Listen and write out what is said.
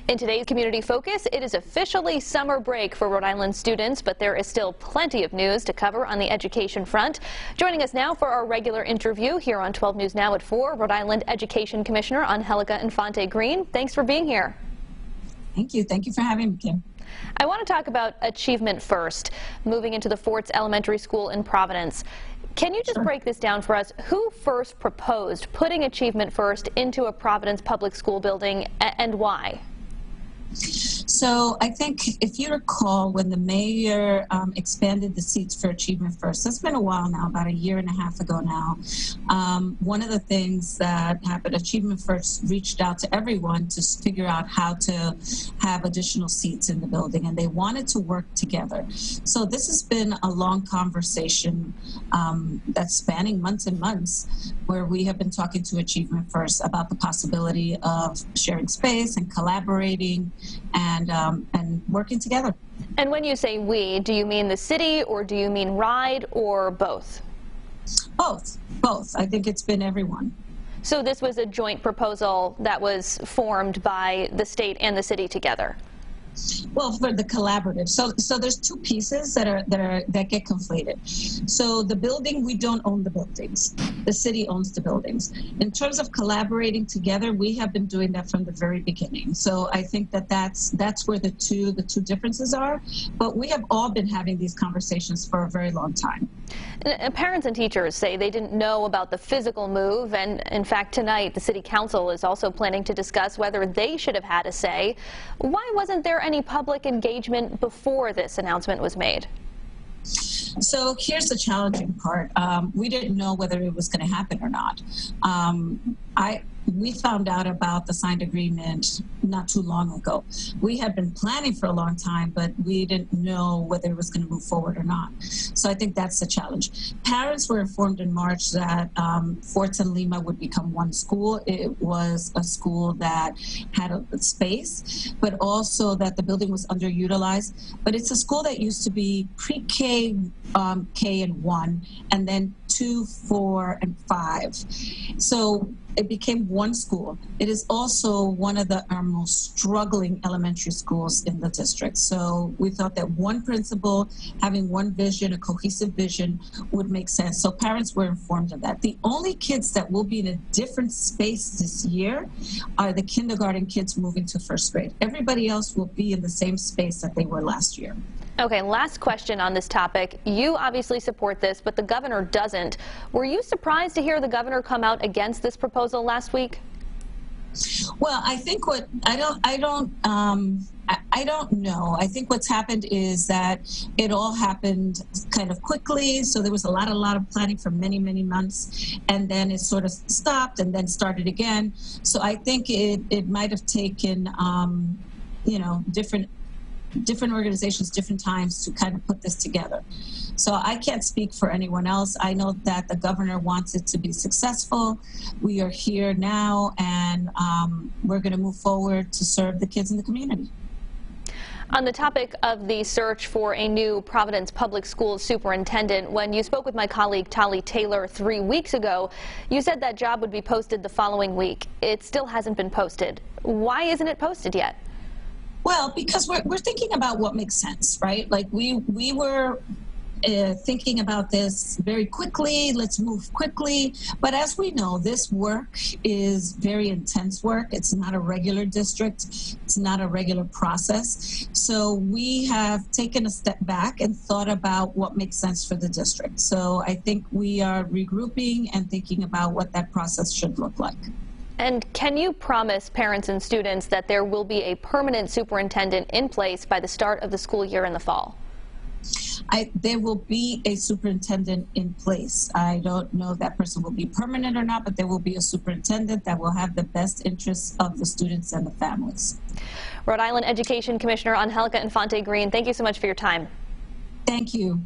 In today's Community Focus, it is officially summer break for Rhode Island students, but there is still plenty of news to cover on the education front. Joining us now for our regular interview here on 12 News Now at 4, Rhode Island Education Commissioner Angelica Infante-Green. Thanks for being here. Thank you. Thank you for having me, Kim. I want to talk about Achievement First, moving into the Forts Elementary School in Providence. Can you just break this down for us? Who first proposed putting Achievement First into a Providence public school building, and why? So I think if you recall, when the mayor expanded the seats for Achievement First, that's been a while now, about a year and a half ago now. One of the things that happened, Achievement First reached out to everyone to figure out how to have additional seats in the building, and they wanted to work together. So this has been a long conversation that's spanning months and months, where we have been talking to Achievement First about the possibility of sharing space and collaborating and working together. And when you say we, do you mean the city, or do you mean RIDE, or both? Both. I think it's been everyone. So this was a joint proposal that was formed by the state and the city together? Well, for the collaborative. So there's two pieces that get conflated. So the building, we don't own the buildings. The city owns the buildings. In terms of collaborating together, we have been doing that from the very beginning. So I think that's where the two differences are. But we have all been having these conversations for a very long time. Parents and teachers say they didn't know about the physical move, and in fact tonight the City Council is also planning to discuss whether they should have had a say. Why wasn't there any public engagement before this announcement was made? So here's the challenging part. We didn't know whether it was going to happen or not. We found out about the signed agreement not too long ago. We had been planning for a long time, but we didn't know whether it was going to move forward or not. So I think that's the challenge. Parents were informed in March that Forts and Lima would become one school. It was a school that had a space, but also that the building was underutilized. But it's a school that used to be pre-K, K and 1, and then 2, 4, and 5. So it became one school. It is also one of our most struggling elementary schools in the district. So we thought that one principal having one vision, a cohesive vision, would make sense. So parents were informed of that. The only kids that will be in a different space this year are the kindergarten kids moving to first grade. Everybody else will be in the same space that they were last year. Okay, last question on this topic. You obviously support this, but the governor doesn't. Were you surprised to hear the governor come out against this proposal last week? Well, I think I don't know. I think what's happened is that it all happened kind of quickly. So there was a lot of planning for many months, and then it sort of stopped and then started again. So I think it might have taken different organizations, different times to kind of put this together. So I can't speak for anyone else. I know that the governor wants it to be successful. We are here now, and we're going to move forward to serve the kids in the community. On the topic of the search for a new Providence Public Schools superintendent, when you spoke with my colleague Tali Taylor 3 weeks ago, you said that job would be posted the following week. It still hasn't been posted. Why isn't it posted yet? Well, because we're thinking about what makes sense, right? Like we were thinking about this very quickly. Let's move quickly. But as we know, this work is very intense work. It's not a regular district. It's not a regular process. So we have taken a step back and thought about what makes sense for the district. So I think we are regrouping and thinking about what that process should look like. And can you promise parents and students that there will be a permanent superintendent in place by the start of the school year in the fall? There will be a superintendent in place. I don't know if that person will be permanent or not, but there will be a superintendent that will have the best interests of the students and the families. Rhode Island Education Commissioner Angelica Infante-Green, thank you so much for your time. Thank you.